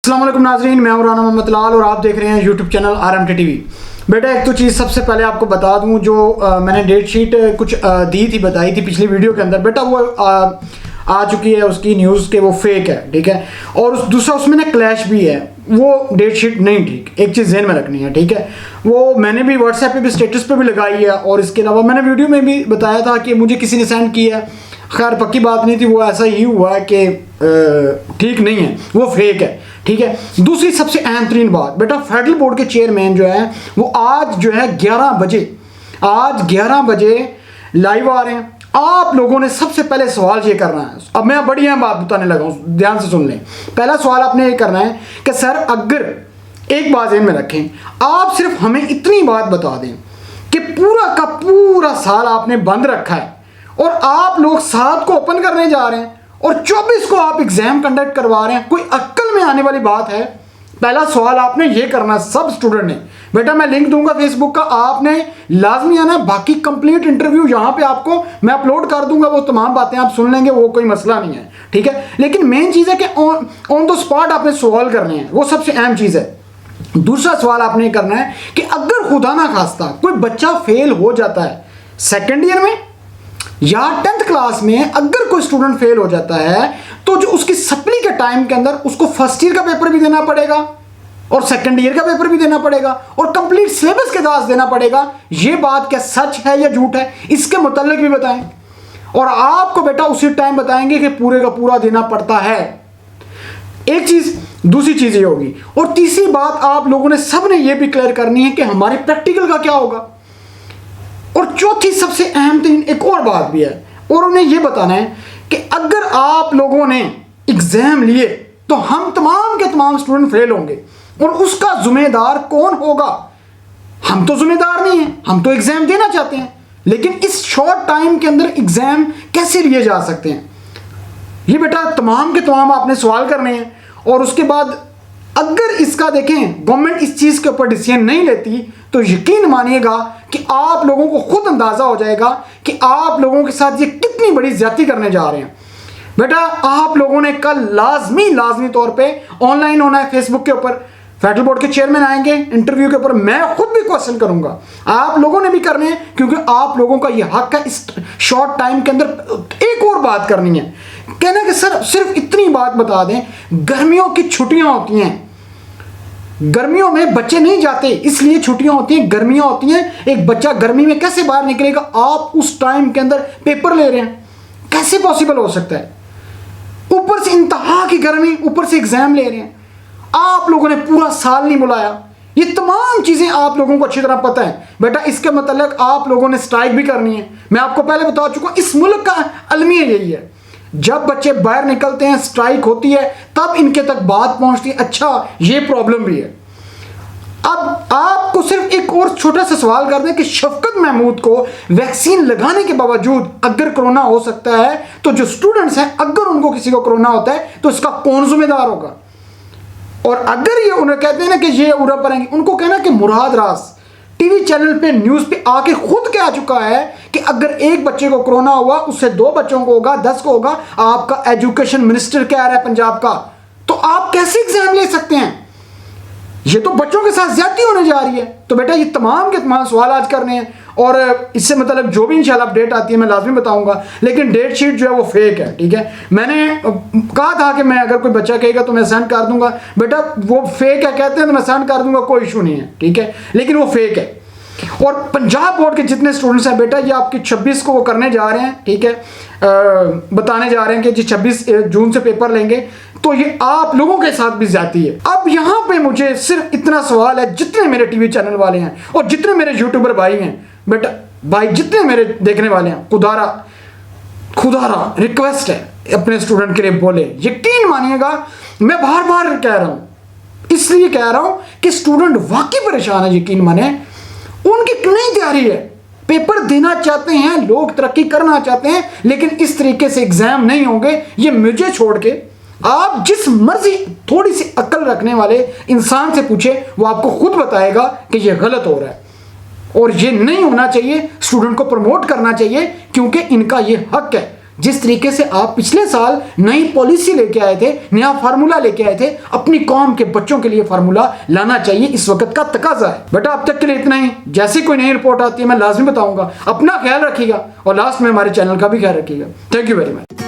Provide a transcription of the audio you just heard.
अस्सलाम वालेकुम नाज़रीन, मैं हूं राना मोहम्मद लाल और आप देख रहे हैं यूट्यूब चैनल RMT TV। बेटा एक तो चीज़ सबसे पहले आपको बता दूं, जो मैंने डेट शीट कुछ दी थी, बताई थी पिछली वीडियो के अंदर, बेटा वो आ चुकी है उसकी न्यूज़ के वो फेक है, ठीक है। और दूसरा उसमें ना क्लैश भी है, वो डेट शीट नहीं ठीक। एक चीज़ ज़हन में रखनी है, ठीक है। वो मैंने भी व्हाट्सएप पे भी स्टेटस पे भी लगाई है और इसके अलावा मैंने वीडियो में भी बताया था कि मुझे किसी ने सेंड की है। खैर पक्की बात नहीं थी, वो ऐसा ही हुआ है कि ठीक नहीं है, वो फेक है, ठीक है। दूसरी सबसे अहम तरीन बात, बेटा फेडरल बोर्ड के चेयरमैन जो है वो आज जो है 11 बजे लाइव आ रहे हैं। आप लोगों ने सबसे पहले सवाल ये करना है, अब मैं बड़ी अहम बात बताने लगा हूँ, ध्यान से सुन लें। पहला सवाल आपने ये करना है कि सर अगर एक बात ध्यान में रखें, आप सिर्फ हमें इतनी बात बता दें कि पूरा का पूरा साल आपने बंद रखा है और आप लोग 7 को ओपन करने जा रहे हैं और 24 को आप एग्जाम कंडक्ट करवा रहे हैं, कोई अक्ल में आने वाली बात है? पहला सवाल आपने ये करना सब स्टूडेंट ने। बेटा मैं लिंक दूंगा फेसबुक का, आपने लाजमी आना है। बाकी कंप्लीट इंटरव्यू यहाँ पे आपको मैं अपलोड कर दूंगा, वो तमाम बातें आप सुन लेंगे, वो कोई मसला नहीं है, ठीक है। लेकिन मेन चीज़ है कि ऑन द स्पॉट आपने सवाल करने हैं, वो सबसे अहम चीज़ है। दूसरा सवाल आपने करना है कि अगर खुदा ना खास्ता कोई बच्चा फेल हो जाता है सेकेंड ईयर में या 10th क्लास में, अगर कोई स्टूडेंट फेल हो जाता है तो जो उसकी सप्ली के टाइम के अंदर उसको फर्स्ट ईयर का पेपर भी देना पड़ेगा और सेकंड ईयर का पेपर भी देना पड़ेगा और कंप्लीट सिलेबस के साथ देना पड़ेगा। ये बात क्या सच है या झूठ है, इसके मुताल्लिक भी बताएं। और आपको बेटा उसी टाइम बताएंगे कि पूरे का पूरा देना पड़ता है। एक चीज, दूसरी चीज ये होगी। और तीसरी बात आप लोगों ने सब ने यह भी क्लियर करनी है कि हमारे प्रैक्टिकल का क्या होगा। और चौथी सबसे अहम तरीन एक और बात भी है, और उन्हें यह बताना है कि अगर आप लोगों ने एग्जाम लिए तो हम तमाम के तमाम स्टूडेंट फेल होंगे और उसका जिम्मेदार कौन होगा? हम तो जिम्मेदार नहीं हैं, हम तो एग्जाम देना चाहते हैं, लेकिन इस शॉर्ट टाइम के अंदर एग्जाम कैसे लिए जा सकते हैं? ये बेटा तमाम के तमाम आपने सवाल करने हैं। और उसके बाद अगर इसका देखें गवर्नमेंट इस चीज़ के ऊपर डिसीजन नहीं लेती तो यकीन मानिएगा कि आप लोगों को खुद अंदाज़ा हो जाएगा कि आप लोगों के साथ ये कितनी बड़ी ज्यादती करने जा रहे हैं। बेटा आप लोगों ने कल लाजमी तौर पे ऑनलाइन होना है फेसबुक के ऊपर। फेडरल बोर्ड के चेयरमैन आएंगे इंटरव्यू के ऊपर, मैं खुद भी क्वेश्चन करूंगा, आप लोगों ने भी करने हैं, क्योंकि आप लोगों का यह हक है इस शॉर्ट टाइम के अंदर। एक और बात करनी है, कहना कि सर सिर्फ इतनी बात बता दें, गर्मियों की छुट्टियां होती हैं, गर्मियों में बच्चे नहीं जाते इसलिए छुट्टियां होती हैं, गर्मियां होती हैं, एक बच्चा गर्मी में कैसे बाहर निकलेगा? आप उस टाइम के अंदर पेपर ले रहे हैं, कैसे पॉसिबल हो सकता है? ऊपर से इंतहा की गर्मी, ऊपर से एग्जाम ले रहे हैं, आप लोगों ने पूरा साल नहीं बुलाया। ये तमाम चीजें आप लोगों को अच्छी तरह पता है। बेटा इसके मतलब आप लोगों ने स्ट्राइक भी करनी है, मैं आपको पहले बता चुका हूं, इस मुल्क का अलमिया यही है। जब बच्चे बाहर निकलते हैं, स्ट्राइक होती है, तब इनके तक बात पहुंचती है, अच्छा ये प्रॉब्लम भी है। अब आपको सिर्फ एक और छोटा सा सवाल कर दें कि शफकत महमूद को वैक्सीन लगाने के बावजूद अगर कोरोना हो सकता है तो जो स्टूडेंट्स हैं, अगर उनको किसी को कोरोना होता है तो इसका कौन जिम्मेदार होगा? और अगर ये उन्हें कहते हैं ना कि ये उड़ा पड़ेंगे, उनको कहना कि मुराद रास टीवी चैनल पे न्यूज़ पे आके खुद कह चुका है कि अगर एक बच्चे को कोरोना हुआ उससे 2 बच्चों को होगा, 10 को होगा। आपका एजुकेशन मिनिस्टर कह रहा है पंजाब का, तो आप कैसे एग्जाम ले सकते हैं? ये तो बच्चों के साथ ज्यादती होने जा रही है। तो बेटा ये तमाम के तमाम सवाल आज करने हैं और इससे मतलब जो भी इंशाल्लाह अपडेट आती है मैं लाजमी बताऊंगा। लेकिन डेट शीट जो है वो फेक है, ठीक है। मैंने कहा था कि मैं अगर कोई बच्चा कहेगा तो मैं सेंड कर दूंगा, बेटा वो फेक है कहते हैं तो मैं सेंड कर दूंगा, कोई इशू नहीं है, ठीक है, लेकिन वो फेक है। और पंजाब बोर्ड के जितने स्टूडेंट्स हैं बेटा, ये आपकी 26 को वो करने जा रहे हैं, ठीक है, बताने जा रहे हैं कि जी 26 जून से पेपर लेंगे, तो ये आप लोगों के साथ भी ज्यादती है। अब यहाँ पे मुझे सिर्फ इतना सवाल है, जितने मेरे टीवी चैनल वाले हैं और जितने मेरे यूट्यूबर भाई हैं, बेटा भाई जितने मेरे देखने वाले हैं, खुदारा रिक्वेस्ट है अपने स्टूडेंट के लिए बोले। यकीन मानिएगा मैं बार बार कह रहा हूँ, इसलिए कह रहा हूँ कि स्टूडेंट वाकई परेशान है। यकीन माने उनकी नहीं तैयारी है, पेपर देना चाहते हैं, लोग तरक्की करना चाहते हैं, लेकिन इस तरीके से एग्जाम नहीं होंगे। ये मुझे छोड़ के आप जिस मर्जी थोड़ी सी अक्ल रखने वाले इंसान से पूछे, वो आपको खुद बताएगा कि ये गलत हो रहा है और ये नहीं होना चाहिए। स्टूडेंट को प्रमोट करना चाहिए क्योंकि इनका ये हक है। जिस तरीके से आप पिछले साल नई पॉलिसी लेके आए थे, नया फार्मूला लेके आए थे, अपनी कौम के बच्चों के लिए फार्मूला लाना चाहिए, इस वक्त का तकाजा है। बेटा अब तक के लिए इतना ही। जैसी कोई नई रिपोर्ट आती है मैं लाजमी बताऊंगा। अपना ख्याल रखिएगा और लास्ट में हमारे चैनल का भी ख्याल रखिएगा। Thank you very much.